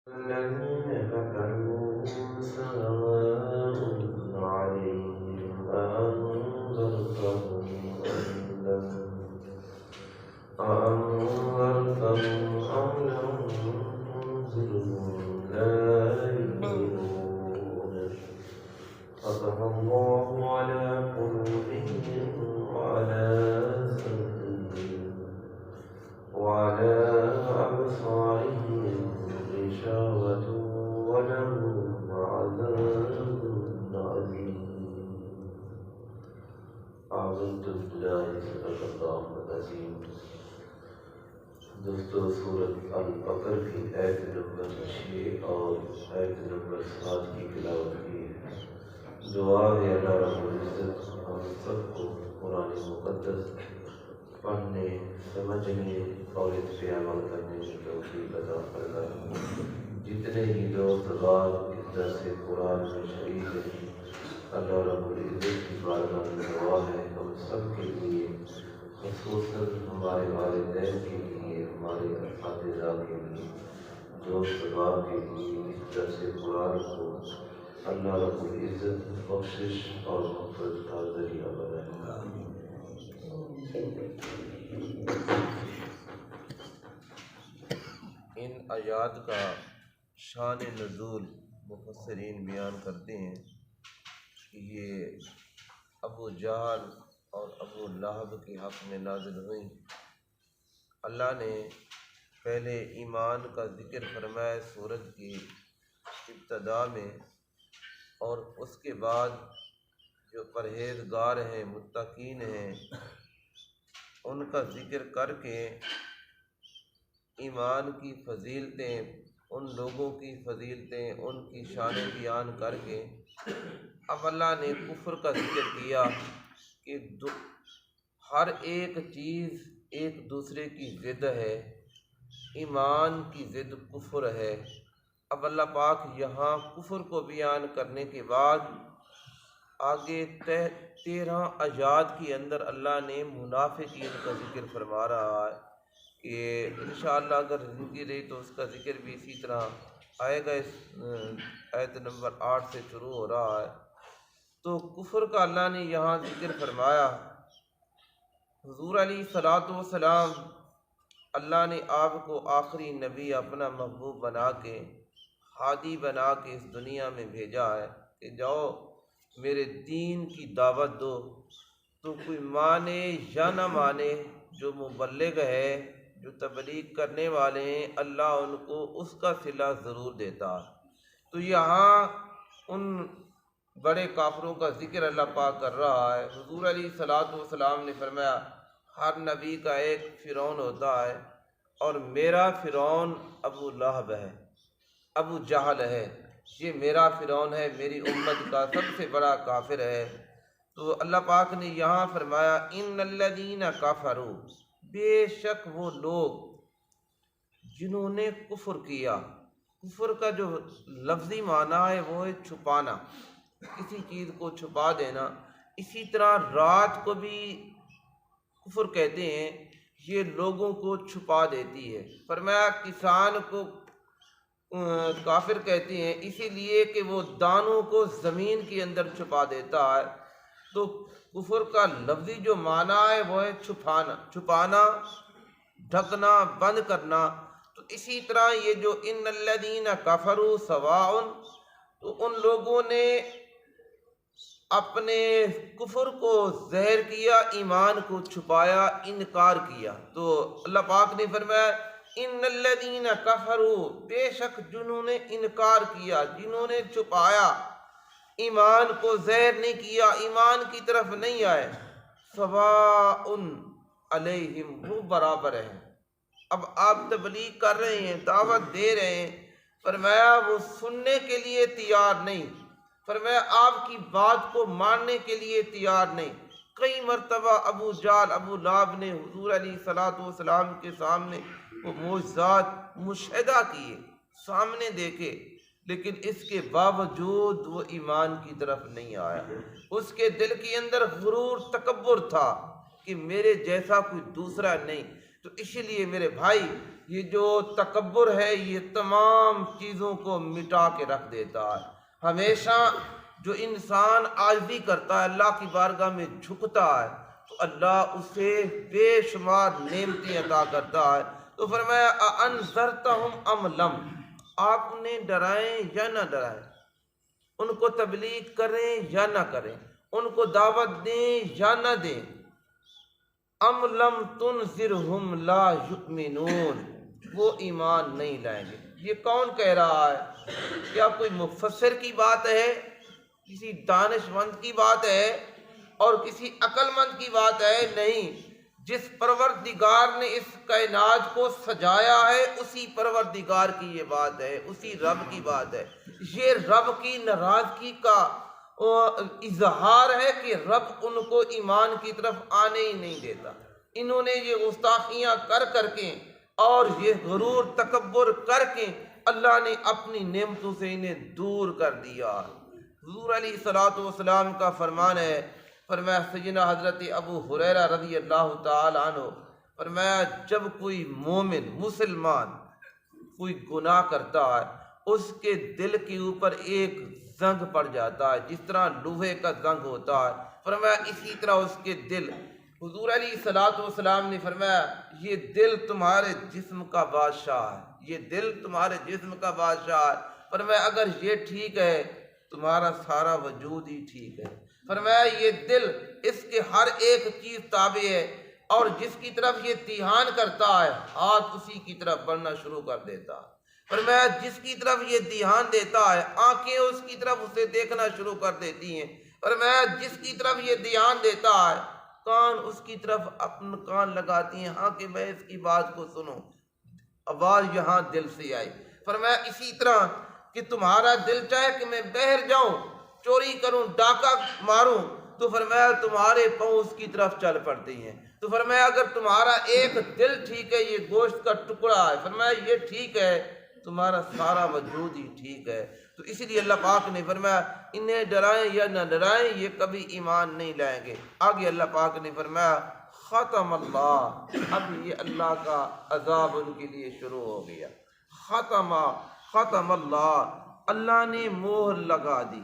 الذين كفروا سواء عليهم أأنذرتهم أم لم تنذرهم لا يؤمنون ختم الله على قلوبهم وعلى سمعهم وعلى أبصارهم غشاوة ولهم عذاب عظيم. أعوذ بالله صدق الله العظيم. دوستو، سورۃ البقرہ کی آیت نمبر 6 اور آیت نمبر 7 کی تلاوت کی ہے۔ دعا ہے اللہ رب العزت ہم سب کو قرآن مقدس پڑھنے، سمجھنے اور اس پہ عمل کرنے کی توفیق عطا فرمائے۔ جتنے ہی دوست غار اس درس قرآن میں شریک ہیں، اللہ رب العزت کی بارگاہ میں دعا ہے ہم سب کے لیے، خصوصاً ہمارے والدین کے لیے، ہمارے اساتذہ کے لیے، دوست غار کے لیے اس درس قرآن کو اللہ رب العزت بخشش اور مغفرت کا ذریعہ بنائے۔ ان آیات کا شان نزول مفسرین بیان کرتے ہیں کہ یہ ابو جہل اور ابو لہب کے حق میں نازل ہوئی۔ اللہ نے پہلے ایمان کا ذکر فرمایا سورت کی ابتدا میں، اور اس کے بعد جو پرہیزگار ہیں، متقین ہیں، ان کا ذکر کر کے ایمان کی فضیلتیں، ان لوگوں کی فضیلتیں، ان کی شانیں بیان کر کے اب اللہ نے کفر کا ذکر کیا کہ ہر ایک چیز ایک دوسرے کی ضد ہے۔ ایمان کی ضد کفر ہے۔ اب اللہ پاک یہاں کفر کو بیان کرنے کے بعد آگے 13 آیات کے اندر اللہ نے منافقین کا ذکر فرما رہا ہے کہ انشاءاللہ اگر زندگی رہی تو اس کا ذکر بھی اسی طرح آئے گا۔ اس آیت نمبر 8 سے شروع ہو رہا ہے۔ تو کفر کا اللہ نے یہاں ذکر فرمایا۔ حضور علیہ الصلوۃ والسلام، اللہ نے آپ کو آخری نبی، اپنا محبوب بنا کے، ہادی بنا کے اس دنیا میں بھیجا ہے کہ جاؤ میرے دین کی دعوت دو۔ تو کوئی مانے یا نہ مانے، جو مبلغ ہے، جو تبلیغ کرنے والے ہیں، اللہ ان کو اس کا صلہ ضرور دیتا ہے۔ تو یہاں ان بڑے کافروں کا ذکر اللہ پاک کر رہا ہے۔ حضور علیہ الصلوۃ والسلام نے فرمایا ہر نبی کا ایک فرعون ہوتا ہے، اور میرا فرعون ابو لہب ہے، ابو جہل ہے۔ یہ میرا فرعون ہے، میری امت کا سب سے بڑا کافر ہے۔ تو اللہ پاک نے یہاں فرمایا ان الذین کفروا، بے شک وہ لوگ جنہوں نے کفر کیا۔ کفر کا جو لفظی معنی ہے وہ ہے چھپانا، کسی چیز کو چھپا دینا۔ اسی طرح رات کو بھی کفر کہتے ہیں، یہ لوگوں کو چھپا دیتی ہے۔ فرمایا کسان کو کافر کہتے ہیں اسی لیے کہ وہ دانوں کو زمین کے اندر چھپا دیتا ہے۔ تو کفر کا لفظی جو معنی ہے وہ ہے چھپانا، ڈھکنا، بند کرنا۔ تو اسی طرح یہ جو ان الذین کفروا سواء، تو ان لوگوں نے اپنے کفر کو ظاہر کیا، ایمان کو چھپایا، انکار کیا۔ تو اللہ پاک نے فرمایا ان الذین کفروا، بے شک جنہوں نے انکار کیا، جنہوں نے چھپایا، ایمان کو ظاہر نہیں کیا، ایمان کی طرف نہیں آئے، سواء علیہم، وہ برابر ہیں۔ اب آپ تبلیغ کر رہے ہیں، دعوت دے رہے ہیں، فرمایا وہ سننے کے لیے تیار نہیں، فرمایا آپ کی بات کو ماننے کے لیے تیار نہیں۔ کئی مرتبہ ابو جہل، ابو لہب نے حضور علیہ الصلوۃ والسلام کے سامنے وہ معجزات مشاہدہ کیے، سامنے دیکھے، لیکن اس کے باوجود وہ ایمان کی طرف نہیں آیا۔ اس کے دل کے اندر غرور، تکبر تھا کہ میرے جیسا کوئی دوسرا نہیں۔ تو اسی لیے میرے بھائی، یہ جو تکبر ہے یہ تمام چیزوں کو مٹا کے رکھ دیتا ہے۔ ہمیشہ جو انسان عاجزی کرتا ہے، اللہ کی بارگاہ میں جھکتا ہے، تو اللہ اسے بے شمار نعمتیں عطا کرتا ہے۔ تو فرمایا اَأَنذَرْتَهُمْ أَمْ لَمْ، آپ انہیں ڈرائیں یا نہ ڈرائیں، ان کو تبلیغ کریں یا نہ کریں، ان کو دعوت دیں یا نہ دیں، ام لم تنذرہم لا یؤمنون، وہ ایمان نہیں لائیں گے۔ یہ کون کہہ رہا ہے؟ کیا کوئی مفسر کی بات ہے، کسی دانش مند کی بات ہے اور کسی عقل مند کی بات ہے؟ نہیں، جس پروردگار نے اس کائنات کو سجایا ہے اسی پروردگار کی یہ بات ہے، اسی رب کی بات ہے۔ یہ رب کی ناراضگی کا اظہار ہے کہ رب ان کو ایمان کی طرف آنے ہی نہیں دیتا۔ انہوں نے یہ گستاخیاں کر کر کے اور یہ غرور تکبر کر کے اللہ نے اپنی نعمتوں سے انہیں دور کر دیا۔ حضور علیہ الصلوۃ والسلام کا فرمان ہے، فرمایا سیدنا حضرت ابو ہریرہ رضی اللہ تعالی عنہ فرمایا جب کوئی مومن مسلمان کوئی گناہ کرتا ہے اس کے دل کے اوپر ایک زنگ پڑ جاتا ہے، جس طرح لوہے کا زنگ ہوتا ہے، فرمایا اسی طرح اس کے دل، حضور علیہ الصلوۃ والسلام نے فرمایا یہ دل تمہارے جسم کا بادشاہ ہے، یہ دل تمہارے جسم کا بادشاہ ہے۔ فرمایا اگر یہ ٹھیک ہے تمہارا سارا وجود ہی ٹھیک ہے۔ فرمایا یہ دل اس کے ہر ایک چیز تابع ہے، اور جس کی طرف یہ دھیان کرتا ہے ہاتھ اسی کی طرف بڑھنا شروع کر دیتا ہے۔ فرمایا جس کی طرف یہ دھیان دیتا ہے آنکھیں اس کی طرف اسے دیکھنا شروع کر دیتی ہیں۔ فرمایا جس کی طرف یہ دھیان دیتا ہے کان اس کی طرف اپنا کان لگاتی ہیں، ہاں کہ میں اس کی بات کو سنوں، آواز یہاں دل سے آئی۔ فرمایا اسی طرح کہ تمہارا دل چاہے کہ میں باہر جاؤں، چوری کروں، ڈاکہ ماروں، تو فرمایا تمہارے پاؤں اس کی طرف چل پڑتی ہیں۔ تو فرمایا اگر تمہارا ایک دل ٹھیک ہے، یہ گوشت کا ٹکڑا ہے، فرمایا یہ ٹھیک ہے، تمہارا سارا وجود ہی ٹھیک ہے۔ تو اسی لیے اللہ پاک نے فرمایا انہیں ڈرائیں یا نہ ڈرائیں یہ کبھی ایمان نہیں لائیں گے۔ آگے اللہ پاک نے فرمایا ختم اللہ، اب یہ اللہ کا عذاب ان کے لیے شروع ہو گیا۔ ختم اللہ، اللہ نے مہر لگا دی،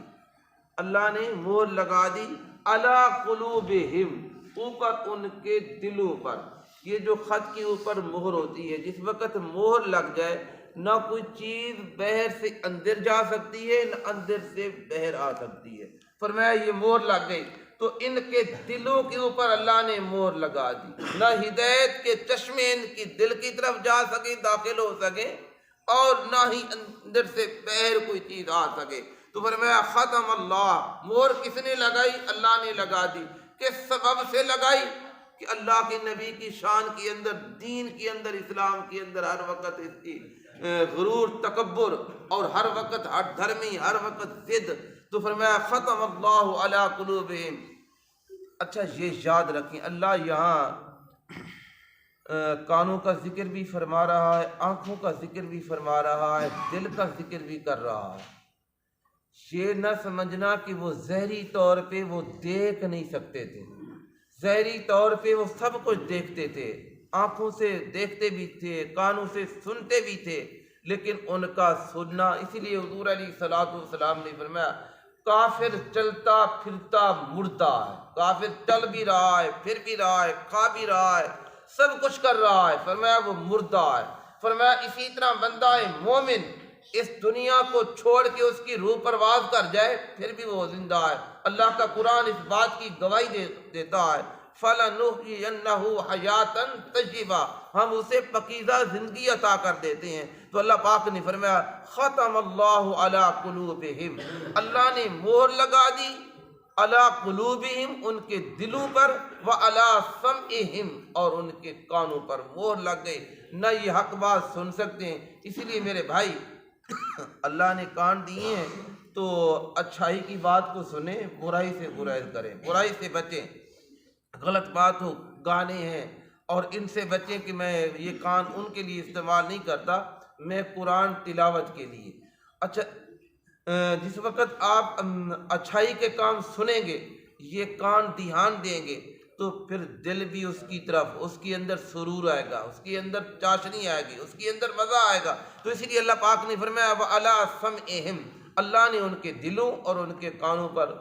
اللہ نے مہر لگا دی علی قلوبہم، اوپر ان کے دلوں پر۔ یہ جو خط کے اوپر مہر ہوتی ہے، جس وقت مہر لگ جائے نہ کوئی چیز باہر سے اندر جا سکتی ہے نہ اندر سے باہر آ سکتی ہے۔ فرمایا یہ مہر لگ گئی تو ان کے دلوں کے اوپر اللہ نے مہر لگا دی، نہ ہدایت کے چشمے ان کی دل کی طرف جا سکے، داخل ہو سکے، اور نہ ہی اندر سے باہر کوئی چیز آ سکے۔ تو فرمایا ختم اللہ، مہر کس نے لگائی؟ اللہ نے لگا دی۔ کس سبب سے لگائی؟ کہ اللہ کے نبی کی شان کے اندر، دین کے اندر، اسلام کے اندر ہر وقت اس کی غرور تکبر اور ہر وقت ہر دھرمی، ہر وقت ضد۔ تو فرمایا ختم اللہ علی قلوبہم۔ اچھا یہ یاد رکھیں اللہ یہاں کانوں کا ذکر بھی فرما رہا ہے، آنکھوں کا ذکر بھی فرما رہا ہے، دل کا ذکر بھی کر رہا ہے۔ یہ نہ سمجھنا کہ وہ ظاہری طور پہ وہ دیکھ نہیں سکتے تھے، ظاہری طور پہ وہ سب کچھ دیکھتے تھے، آنکھوں سے دیکھتے بھی تھے، کانوں سے سنتے بھی تھے، لیکن ان کا سننا، اسی لیے حضور علیہ الصلوۃ والسلام نے فرمایا کافر چلتا پھرتا مردہ ہے، کافر چل بھی رہا ہے، پھر بھی رہا ہے، کھا بھی رہا ہے، سب کچھ کر رہا ہے، فرمایا وہ مردہ ہے۔ فرمایا اسی طرح بندہ مومن اس دنیا کو چھوڑ کے اس کی روح پرواز کر جائے پھر بھی وہ زندہ ہے۔ اللہ کا قرآن اس بات کی گواہی دیتا ہے فَلَنُحْيِيَنَّهُ حَيَاةً طَيِّبَةً، ہم اسے پاکیزہ زندگی عطا کر دیتے ہیں۔ تو اللہ پاک نے فرمایا ختم اللہ علی قلوبہم، اللہ نے مہر لگا دی علی قلوبہم، ان کے دلوں پر، وعلی سمعہم، اور ان کے کانوں پر مہر لگ گئی، نہ یہ حق بات سن سکتے ہیں۔ اسی لیے میرے بھائی اللہ نے کان دیے ہیں تو اچھائی کی بات کو سنیں، برائی سے گریز کریں، برائی سے بچیں، غلط بات ہو، گانے ہیں اور ان سے بچیں کہ میں یہ کان ان کے لیے استعمال نہیں کرتا، میں قرآن تلاوت کے لیے۔ اچھا جس وقت آپ اچھائی کے کام سنیں گے، یہ کان دھیان دیں گے، تو تو پھر دل بھی اس کی طرف، اس کے اندر سرور آئے گا، اس کے اندر چاشنی آئے گی، اس کے اندر مزہ آئے گا۔ تو اسی لیے اللہ پاک نے فرمایا وَعَلَىٰ سَمْعِهِمْ، اللہ نے ان کے دلوں اور ان کے کانوں پر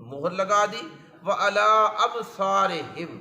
مہر لگا دی۔ وَعَلَىٰ أَبْصَارِهِمْ،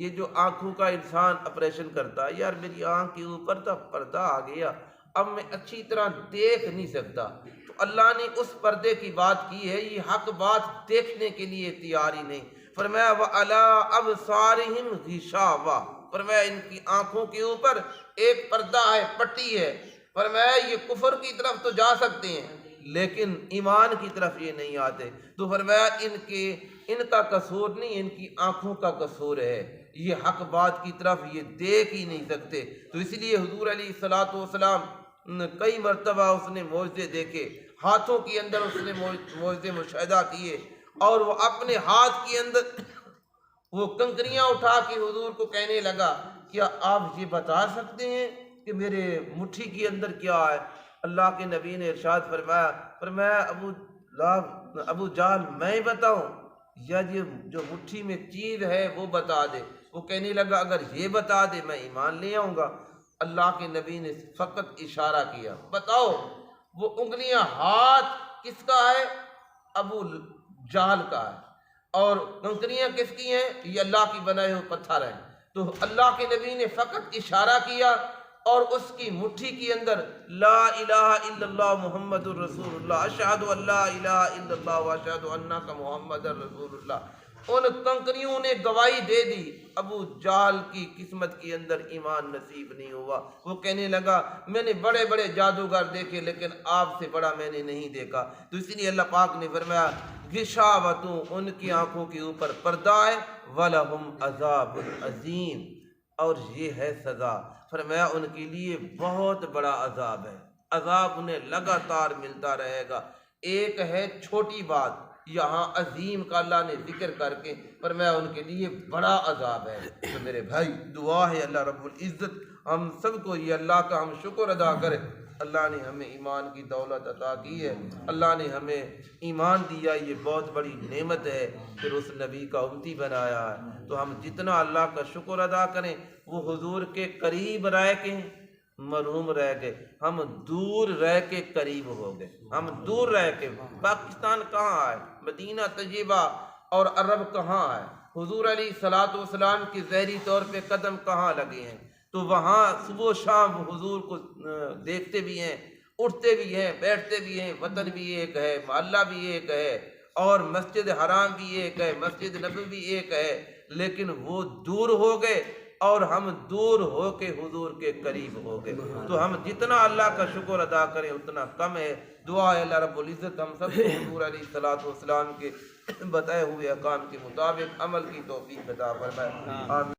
یہ جو آنکھوں کا انسان آپریشن کرتا ہے، یار میری آنکھ کے اوپر تو پردہ آ گیا، اب میں اچھی طرح دیکھ نہیں سکتا، تو اللہ نے اس پردے کی بات کی ہے، یہ حق بات دیکھنے کے لیے تیار ہی نہیں۔ فرمایا وَعَلَىٰ أَبْصَارِهِمْ غِشَاوَةٌ، فرمایا ان کی آنکھوں کے اوپر ایک پردہ ہے، پٹی ہے۔ فرمایا یہ کفر کی طرف تو جا سکتے ہیں لیکن ایمان کی طرف یہ نہیں آتے۔ تو فرمایا ان کا قصور نہیں، ان کی آنکھوں کا قصور ہے، یہ حق بات کی طرف یہ دیکھ ہی نہیں سکتے۔ تو اس لیے حضور علیہ الصلوۃ والسلام کئی مرتبہ اس نے معجزے دیکھے، ہاتھوں کے اندر اس نے معجزے مشاہدہ کیے، اور وہ اپنے ہاتھ کے اندر وہ کنکریاں اٹھا کے حضور کو کہنے لگا کیا آپ یہ بتا سکتے ہیں کہ میرے مٹھی کے اندر کیا ہے؟ اللہ کے نبی نے ارشاد فرمایا ابو جہل میں بتاؤں یا یہ جو مٹھی میں چیز ہے وہ بتا دے؟ وہ کہنے لگا اگر یہ بتا دے میں ایمان لے آؤں گا۔ اللہ کے نبی نے فقط اشارہ کیا، بتاؤ وہ انگلیاں، ہاتھ کس کا ہے؟ ابو جہل کا ہے، اور کنکریاں کس کی ہیں؟ یہ اللہ کی بنائے ہوئے پتھر ہیں۔ تو اللہ کے نبی نے فقط اشارہ کیا اور اس کی مٹھی کے اندر لا الہ الا اللہ محمد الرسول اللہ، اشہد ان لا الہ الا اللہ واشہد انک محمد الرسول اللہ، ان کنکریوں نے گواہی دے دی۔ ابو جہل کی قسمت کے اندر ایمان نصیب نہیں ہوا، وہ کہنے لگا میں نے بڑے بڑے جادوگر دیکھے لیکن آپ سے بڑا میں نے نہیں دیکھا۔ تو اس لیے اللہ پاک نے فرمایا غشاوۃ، ان کی آنکھوں کے اوپر پردہ ہے، وَلَهُمْ عَذَابٌ عَظِيمٌ، اور یہ ہے سزا۔ فرمایا ان کے لیے بہت بڑا عذاب ہے، عذاب انہیں لگاتار ملتا رہے گا۔ ایک ہے چھوٹی بات، یہاں عظیم کا اللہ نے ذکر کر کے فرمایا ان کے لیے بڑا عذاب ہے۔ تو میرے بھائی دعا ہے اللہ رب العزت ہم سب کو یہ اللہ کا ہم شکر ادا کرے، اللہ نے ہمیں ایمان کی دولت عطا کی ہے، اللہ نے ہمیں ایمان دیا، یہ بہت بڑی نعمت ہے، پھر اس نبی کا امتی بنایا ہے۔ تو ہم جتنا اللہ کا شکر ادا کریں، وہ حضور کے قریب رہ کے محروم رہ گئے، ہم دور رہ کے قریب ہو گئے، ہم دور رہ کے، پاکستان کہاں ہے، مدینہ طیبہ اور عرب کہاں ہے، حضور علیہ الصلوۃ والسلام کی ظاہری طور پہ قدم کہاں لگے ہیں، تو وہاں صبح و شام حضور کو دیکھتے بھی ہیں، اٹھتے بھی ہیں، بیٹھتے بھی ہیں، وطن بھی ایک ہے، محلہ بھی ایک ہے، اور مسجد حرام بھی ایک ہے، مسجد نبوی بھی ایک ہے، لیکن وہ دور ہو گئے اور ہم دور ہو کے حضور کے قریب ہو گئے۔ تو ہم جتنا اللہ کا شکر ادا کریں اتنا کم ہے۔ دعا ہے اللہ رب العزت ہم سب کو حضور علیہ الصلوۃ والسلام کے بتائے ہوئے احکام کے مطابق عمل کی توفیق عطا فرمائے۔ آمین۔